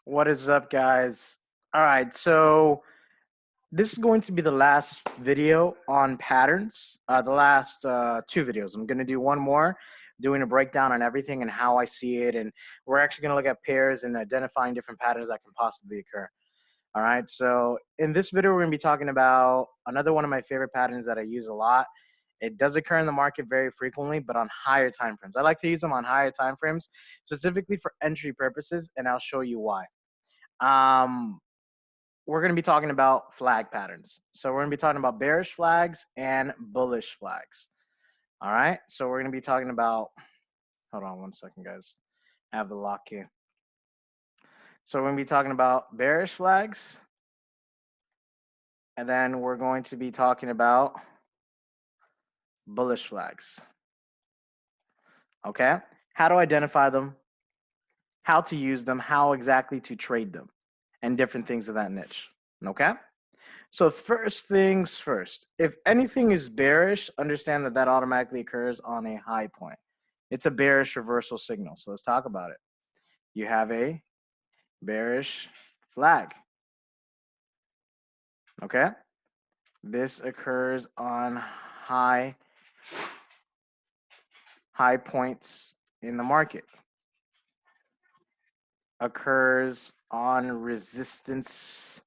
What is up, guys? All right, so this is going to be the last video on patterns. The last two videos. I'm going to do one more, doing a breakdown on everything and how I see it, and we're actually going to look at pairs and identifying different patterns that can possibly occur. All right, so in this video, we're going to be talking about another one of my favorite patterns that I use a lot. It does occur in the market very frequently, but on higher time frames. I like to use them on higher time frames, specifically for entry purposes, and I'll show you why. Um, we're going to be talking about flag patterns. So we're going to be talking about bearish flags and bullish flags. All right. So we're going to be talking about, hold on one second, guys. I have the lock here. So we're going to be talking about bearish flags. And then we're going to be talking about bullish flags. Okay. How to identify them, how to use them, how exactly to trade them, and different things of that niche. Okay. So first things first, if anything is bearish, understand that that automatically occurs on a high point. It's a bearish reversal signal. So let's talk about it. You have a bearish flag. Okay. This occurs on high points in the market. Occurs on resistance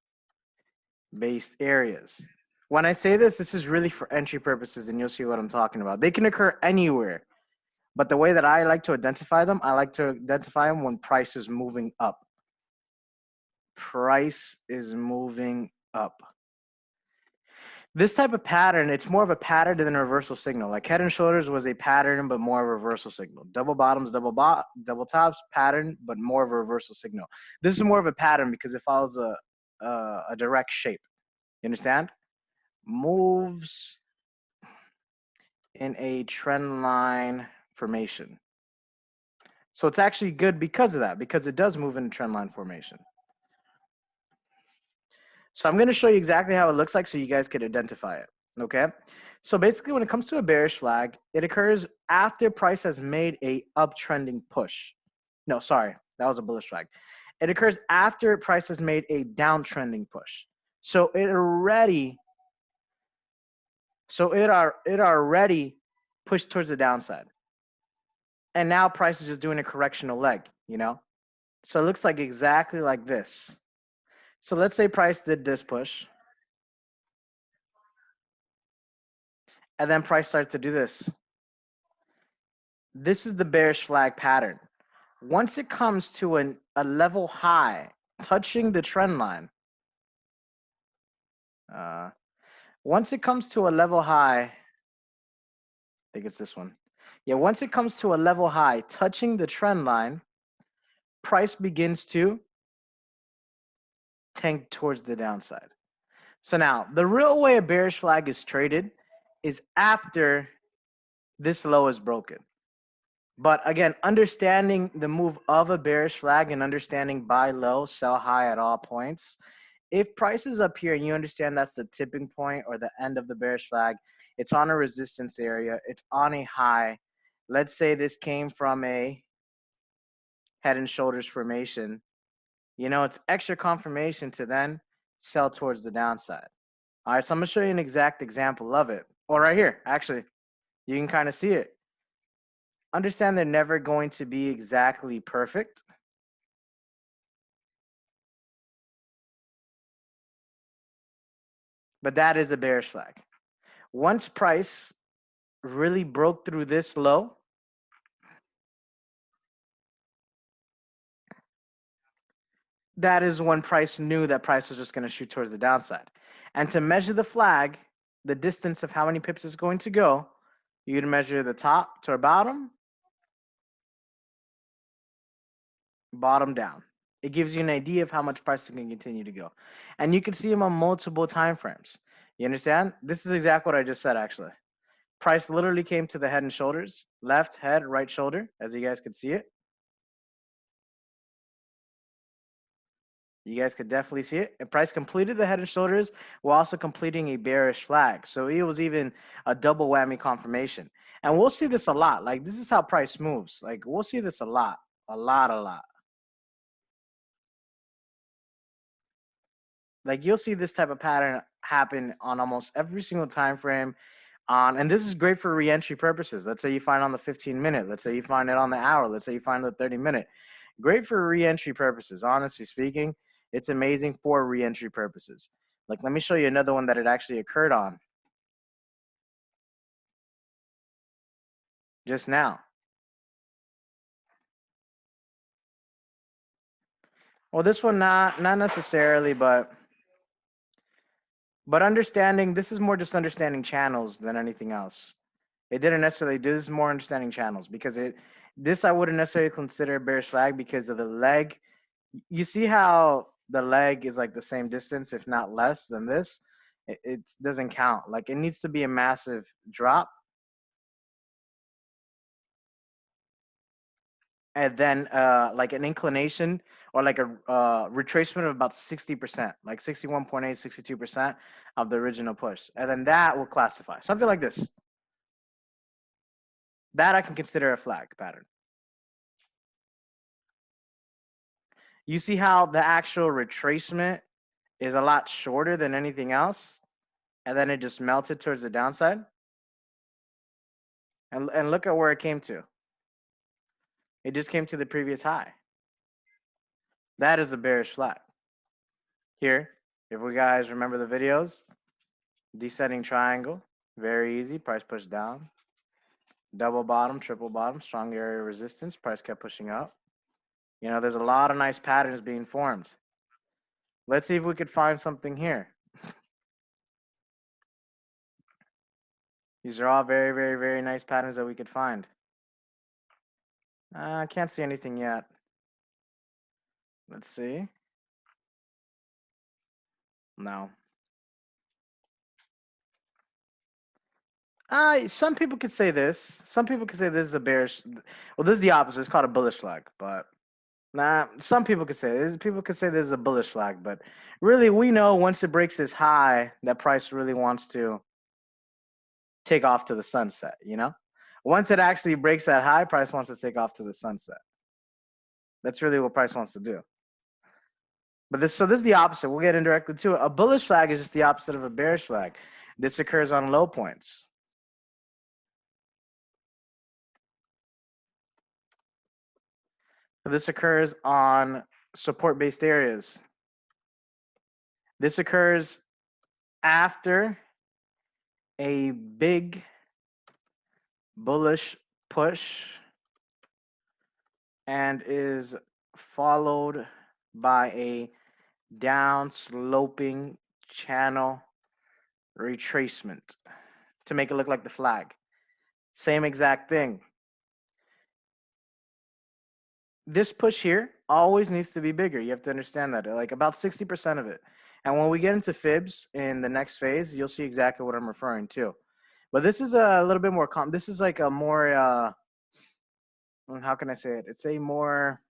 based areas. When I say this, this is really for entry purposes, and you'll see what I'm talking about. They can occur anywhere, but the way that I like to identify them, I like to identify them when price is moving up. Price is moving up. This type of pattern, it's more of a pattern than a reversal signal. Like head and shoulders was a pattern, but more of a reversal signal. Double bottoms, double tops, pattern, but more of a reversal signal. This is more of a pattern because it follows a direct shape. You understand? Moves in a trend line formation. So it's actually good because of that, because it does move in a trend line formation. So I'm going to show you exactly how it looks like so you guys can identify it. Okay. So basically, when it comes to a bearish flag, it occurs after price has made a uptrending push. No, sorry, that was a bullish flag. It occurs after price has made a downtrending push. So it already pushed towards the downside. And now price is just doing a correctional leg, you know? So it looks like exactly like this. So let's say price did this push. And then price started to do this. This is the bearish flag pattern. Once it comes to a level high, touching the trend line, once it comes to a level high, I think it's this one. Yeah, once it comes to a level high, touching the trend line, price begins to tank towards the downside. So now, the real way a bearish flag is traded is after this low is broken. But again, understanding the move of a bearish flag and understanding buy low, sell high at all points. If price is up here and you understand that's the tipping point or the end of the bearish flag, it's on a resistance area, it's on a high. Let's say this came from a head and shoulders formation. You know, it's extra confirmation to then sell towards the downside. All right, so I'm going to show you an exact example of it. Or right here, actually, you can kind of see it. Understand they're never going to be exactly perfect. But that is a bearish flag. Once price really broke through this low, that is when price knew that price was just going to shoot towards the downside. And to measure the flag, the distance of how many pips is going to go, you can measure the top to bottom, bottom down. It gives you an idea of how much price can continue to go. And you can see them on multiple time frames. You understand? This is exactly what I just said, actually. Price literally came to the head and shoulders, left head, right shoulder, as you guys could see it. You guys could definitely see it. And price completed the head and shoulders while also completing a bearish flag. So it was even a double whammy confirmation. And we'll see this a lot. Like, this is how price moves. Like, we'll see this a lot. Like you'll see this type of pattern happen on almost every single time frame. And this is great for reentry purposes. Let's say you find on the 15-minute. Let's say you find it on the hour. Let's say you find the 30-minute. Great for reentry purposes. Honestly speaking, it's amazing for reentry purposes. Like, let me show you another one that it actually occurred on just now. Well, this one not necessarily, but understanding, this is more just understanding channels than anything else. It didn't necessarily do this, more understanding channels, because this I wouldn't necessarily consider a bearish flag because of the leg. You see how the leg is like the same distance, if not less than this. It doesn't count. Like, it needs to be a massive drop, and then like an inclination or like a retracement of about 60%, like 61.8, 62% of the original push, and then that will classify something like this. That I can consider a flag pattern. You see how the actual retracement is a lot shorter than anything else, and then it just melted towards the downside. And look at where it came to. It just came to the previous high. That is a bearish flag. Here, if we guys remember the videos, descending triangle, very easy, price push down. Double bottom, triple bottom, strong area of resistance, price kept pushing up. You know, there's a lot of nice patterns being formed. Let's see if we could find something here. These are all very, very, very nice patterns that we could find. I can't see anything yet. Let's see. No. Some people could say this. Some people could say this is a bearish. Well, this is the opposite. It's called a bullish flag. But nah, some people could say this. People could say this is a bullish flag. But really, we know once it breaks this high, that price really wants to take off to the sunset. You know, once it actually breaks that high, price wants to take off to the sunset. That's really what price wants to do. But this is the opposite. We'll get indirectly to it. A bullish flag is just the opposite of a bearish flag. This occurs on low points. This occurs on support-based areas. This occurs after a big bullish push and is followed by a down sloping channel retracement to make it look like the flag. Same exact thing. This push here always needs to be bigger. You have to understand that, like about 60% of it. And when we get into fibs in the next phase, you'll see exactly what I'm referring to. But this is a little bit more this is like a more how can I say it? It's a more,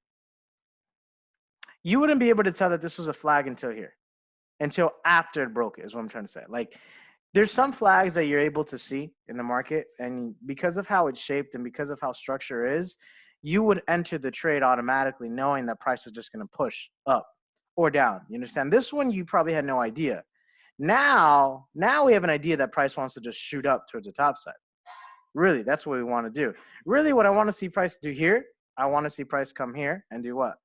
you wouldn't be able to tell that this was a flag until here, until after it broke it, is what I'm trying to say. Like, there's some flags that you're able to see in the market, and because of how it's shaped and because of how structure is, you would enter the trade automatically knowing that price is just going to push up or down. You understand? This one, you probably had no idea. Now we have an idea that price wants to just shoot up towards the top side. Really, that's what we want to do. Really, what I want to see price do here, I want to see price come here and do what?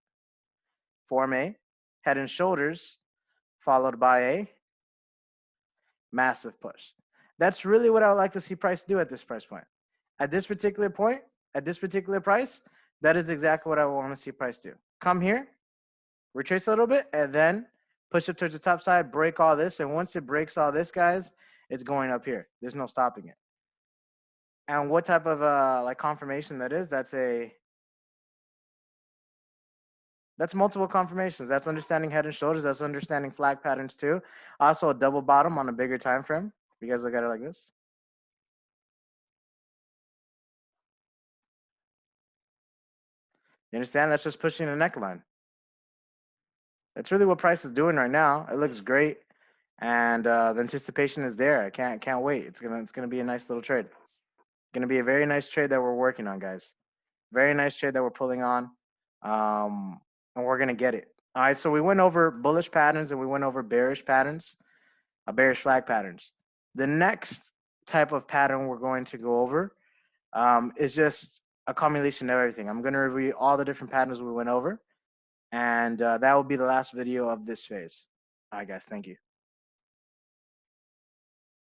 Form a head and shoulders followed by a massive push. That's really what I would like to see price do at this price point. At this particular point, at this particular price, that is exactly what I want to see price do. Come here, retrace a little bit, and then push up towards the top side, break all this. And once it breaks all this, guys, it's going up here. There's no stopping it. And what type of like confirmation that is? That's multiple confirmations. That's understanding head and shoulders. That's understanding flag patterns too. Also a double bottom on a bigger time frame. You guys look at it like this. You understand? That's just pushing the neckline. That's really what price is doing right now. It looks great, and the anticipation is there. I can't wait. It's gonna be a nice little trade. Gonna be a very nice trade that we're working on, guys. Very nice trade that we're pulling on, and we're gonna get it. All right, so we went over bullish patterns and we went over bearish patterns, bearish flag patterns. The next type of pattern we're going to go over is just a combination of everything. I'm going to review all the different patterns we went over, and that will be the last video of this phase. All right, guys, thank you.